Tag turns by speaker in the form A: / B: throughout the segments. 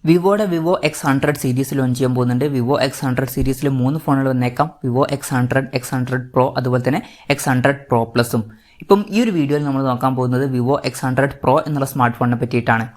A: Vivo X100 series launch ചെയ്യാൻ പോകുന്നുണ്ട്. Vivo X100 സീരീസിൽ 3 ഫോണുകൾ വന്നേക്കാം. Vivo X100, X100 Pro അതുപോലെ തന്നെ X100 Pro Plusഉം. ഇപ്പം ഈ ഒരു വീഡിയോയിൽ നമ്മൾ നോക്കാൻ പോകുന്നത് Vivo X100 Pro എന്നുള്ള സ്മാർട്ട് ഫോണിനെ പറ്റിയിട്ടാണ്.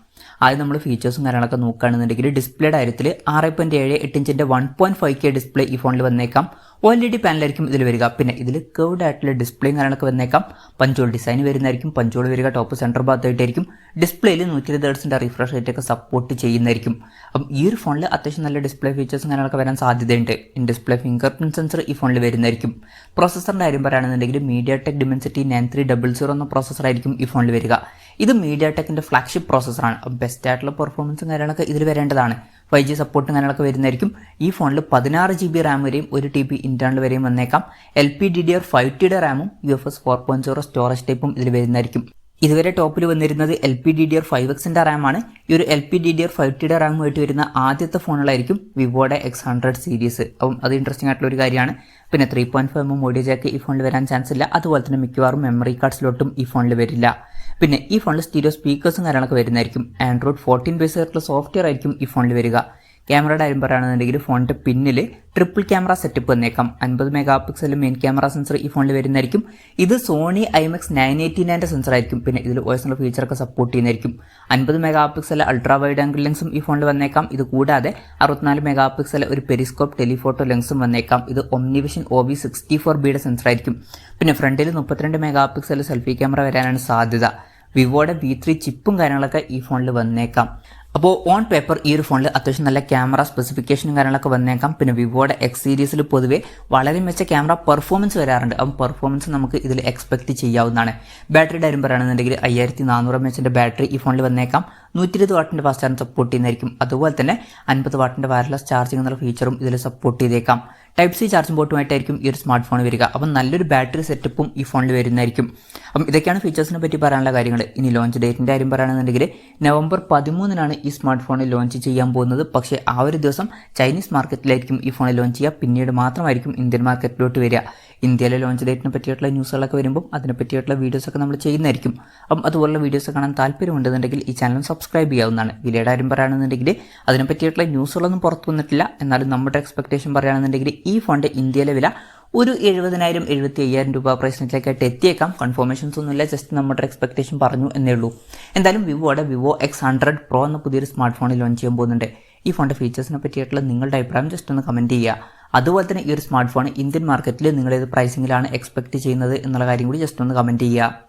A: ആദ്യം നമ്മൾ ഫീച്ചേഴ്സും കാര്യങ്ങളൊക്കെ നോക്കുകയാണെന്നുണ്ടെങ്കിൽ ഡിസ്പ്ലേയുടെ കാര്യത്തിൽ 6.78 ഇഞ്ചിൻ്റെ 1.5K ഡിസ്പ്ലേ ഈ ഫോണിൽ വന്നേക്കാം. OLED പാനലായിരിക്കും ഇതിൽ വരിക. പിന്നെ ഇതിൽ കർവ്ഡ് ആയിട്ടുള്ള ഡിസ്പ്ലേയും കാര്യങ്ങളൊക്കെ വന്നേക്കാം. പഞ്ചോൾ ഡിസൈൻ വരുന്നതായിരിക്കും. പഞ്ചോൾ വരിക ടോപ്പ് സെൻറ്റർ ഭാഗത്തായിട്ടായിരിക്കും. ഡിസ്പ്ലേയിൽ 120 ഹെർട്സിൻ്റെ റിഫ്രഷ് റേറ്റ് ഒക്കെ സപ്പോർട്ട് ചെയ്യുന്നതായിരിക്കും. അപ്പം ഈ ഒരു ഫോണിൽ അത്യാവശ്യം നല്ല ഡിസ്പ്ലേ ഫീച്ചേഴ്സും കാര്യങ്ങളൊക്കെ വരാൻ സാധ്യതയുണ്ട്. In display finger print sensor ഈ ഫോണിൽ വരുന്നതായിരിക്കും. പ്രോസസ്സറിൻ്റെ കാര്യം പറയുകയാണെന്നുണ്ടെങ്കിൽ mediatek dimensity 9300 എന്ന പ്രോസസ്സറായിരിക്കും ഈ ഫോണിൽ വരിക. ഇത് mediatekന്റെ ഫ്ലാഗ്ഷിപ്പ് പ്രോസസ്സറാണ്. ബെസ്റ്റ് ആയിട്ടുള്ള പെർഫോമൻസും കാര്യങ്ങളൊക്കെ ഇതിൽ വരേണ്ടതാണ്. 5G സപ്പോർട്ടും കാര്യങ്ങളൊക്കെ വരുന്നതായിരിക്കും. ഈ ഫോണിൽ 16GB റാം വരെയും 1TB ഇന്റേണൽ വരെയും വന്നേക്കാം. LPDDR5Tയുടെ റാമും UFS 4.0 സ്റ്റോറേജ് ടൈപ്പും ഇതിൽ വരുന്നതായിരിക്കും. ഇതുവരെ ടോപ്പിൽ വന്നിരുന്നത് LPDDR5Xന്റെ റാമാണ്. ഈ ഒരു LPDDR5Tയുടെ റാമുമായിട്ട് വരുന്ന ആദ്യത്തെ ഫോണുകളായിരിക്കും വിവോയുടെ X100 സീരീസ്. അപ്പം അത് ഇൻട്രസ്റ്റിംഗ് ആയിട്ടുള്ള ഒരു കാര്യമാണ്. പിന്നെ 3.5mm ഓഡിയോ ജാക്ക് ഈ ഫോണിൽ വരാൻ ചാൻസ് ഇല്ല. അതുപോലെ തന്നെ മിക്കവാറും മെമ്മറി കാർഡ് സ്ലോട്ടും ഈ ഫോണിൽ വരില്ല. പിന്നെ ഈ ഫോണിൽ സ്റ്റീരിയോ സ്പീക്കേഴ്സും കാര്യങ്ങളൊക്കെ വരുന്നതായിരിക്കും. Android 14 ബേസ് ആയിട്ടുള്ള സോഫ്റ്റ്വെയർ ആയിരിക്കും ഈ ഫോണിൽ വരിക. ക്യാമറയുടെ കാര്യം പറയുകയാണെന്നുണ്ടെങ്കിൽ ഫോണിൻ്റെ പിന്നിൽ ട്രിപ്പിൾ ക്യാമറ സെറ്റപ്പ് വന്നേക്കാം. 50 മെഗാ മെയിൻ ക്യാമറ സെൻസർ ഈ ഫോണിൽ വരുന്നതായിരിക്കും. ഇത് സോണി IMX 989ൻ്റെ സെൻസർ ആയിരിക്കും. പിന്നെ ഇതിൽ OS ഫീച്ചറൊക്കെ സപ്പോർട്ട് ചെയ്യുന്നതായിരിക്കും. 50 മെഗാ അൾട്രാ വൈഡ് ആംഗിൾ ലെൻസും ഈ ഫോണിൽ വന്നേക്കാം. ഇത് കൂടാതെ 64 മെഗാ ഒരു പെരിസ്കോപ്പ് ടെലിഫോട്ടോ ലെൻസും വന്നേക്കാം. ഇത് ഒംനിവിഷൻ OV64Bയുടെ സെൻസർ ആയിരിക്കും. പിന്നെ ഫ്രണ്ടിൽ 32 മെഗാ സെൽഫി ക്യാമറ വരാനാണ് സാധ്യത. വിവോയുടെ V3 ചിപ്പും കാര്യങ്ങളൊക്കെ ഈ ഫോണിൽ വന്നേക്കാം. അപ്പോൾ ഓൺ പേപ്പർ ഈ ഒരു ഫോണിൽ അത്യാവശ്യം നല്ല ക്യാമറ സ്പെസിഫിക്കേഷനും കാര്യങ്ങളൊക്കെ വന്നേക്കാം. പിന്നെ വിവോയുടെ X സീരീസിൽ പൊതുവേ വളരെ മികച്ച ക്യാമറ പെർഫോമൻസ് വരാറുണ്ട്. അപ്പം പെർഫോമൻസ് നമുക്ക് ഇതിൽ എക്സ്പെക്ട് ചെയ്യാവുന്നതാണ്. ബാറ്ററിയുടെ കാര്യം പറയുകയാണെന്നുണ്ടെങ്കിൽ 5400 mAhന്റെ ബാറ്ററി ഈ ഫോണിൽ വന്നേക്കാം. 120 വാട്ടിൻ്റെ ഫാസ്റ്റ് ചാർജ് സപ്പോർട്ട് ചെയ്യുന്നതായിരിക്കും. അതുപോലെ തന്നെ 50 വാട്ടിൻ്റെ വയർലെസ് ചാർജിംഗ് എന്നുള്ള ഫീച്ചറും ഇതിൽ സപ്പോർട്ട് ചെയ്തേക്കാം. Type-C ചാർജിംഗ് പോർട്ടുമായിട്ടായിരിക്കും ഈ ഒരു സ്മാർട്ട് ഫോൺ വരിക. അപ്പം നല്ലൊരു ബാറ്ററി സെറ്റപ്പും ഈ ഫോണിൽ വരുന്നതായിരിക്കും. അപ്പം ഇതൊക്കെയാണ് ഫീച്ചേഴ്സിനെ പറ്റി പറയാനുള്ള കാര്യങ്ങൾ. ഇനി ലോഞ്ച് ഡേറ്റിൻ്റെ കാര്യം പറയുകയാണെന്നുണ്ടെങ്കിൽ November 13-നാണ് ഈ സ്മാർട്ട് ഫോണിൽ ലോഞ്ച് ചെയ്യാൻ പോകുന്നത്. പക്ഷേ ആ ഒരു ദിവസം ചൈനീസ് മാർക്കറ്റിലായിരിക്കും ഈ ഫോണിൽ ലോഞ്ച് ചെയ്യുക. പിന്നീട് മാത്രമായിരിക്കും ഇന്ത്യൻ മാർക്കറ്റിലോട്ട് വരിക. ഇന്ത്യയിലെ ലോഞ്ച് ഡേറ്റിനെ പറ്റിയിട്ടുള്ള ന്യൂസുകളൊക്കെ വരുമ്പോൾ അതിനെ പറ്റിയിട്ടുള്ള വീഡിയോസൊക്കെ നമ്മൾ ചെയ്യുന്നതായിരിക്കും. അപ്പം അതുപോലുള്ള വീഡിയോസ് കാണാൻ താല്പര്യമുണ്ടെന്നുണ്ടെങ്കിൽ ഈ ചാനൽ സബ്സ്ക്രൈബ് ചെയ്യാവുന്നതാണ്. വിലയുടെ കാര്യം പറയുകയാണെന്നുണ്ടെങ്കിൽ അതിനെ പറ്റിയിട്ടുള്ള ന്യൂസുകളൊന്നും പുറത്തു വന്നിട്ടില്ല. എന്നാലും നമ്മുടെ എക്സ്പെക്ടേഷൻ പറയുകയാണെന്നുണ്ടെങ്കിൽ ഈ ഫോണിൻ്റെ ഇന്ത്യയിലെ വില ഒരു 70,000-75,000 രൂപ പ്രൈസ് റേഞ്ചിലേക്കായിട്ട് എത്തിയേക്കാം. കൺഫർമേഷൻസ് ഒന്നുമില്ല, ജസ്റ്റ് നമ്മുടെ എക്സ്പെക്ടേഷൻ പറഞ്ഞു എന്നേ ഉള്ളൂ. എന്തായാലും വിവോയുടെ Vivo X100 Pro എന്ന പുതിയൊരു സ്മാർട്ട് ഫോണിൽ ലോഞ്ച് ചെയ്യാൻ പോകുന്നുണ്ട്. ഈ ഫോണിൻ്റെ ഫീച്ചേഴ്സിനെ പറ്റിയിട്ടുള്ള നിങ്ങളുടെ അഭിപ്രായം ജസ്റ്റ് ഒന്ന് കമൻറ്റ് ചെയ്യുക. അതുപോലെ തന്നെ ഈ ഒരു സ്മാർട്ട് ഫോൺ ഇന്ത്യൻ മാർക്കറ്റിൽ നിങ്ങൾ ഏത് പ്രൈസിങ്ങിലാണ് എക്സ്പെക്ട് ചെയ്യുന്നത് എന്നുള്ള കാര്യം കൂടി ജസ്റ്റ് ഒന്ന് കമൻറ്റ് ചെയ്യുക.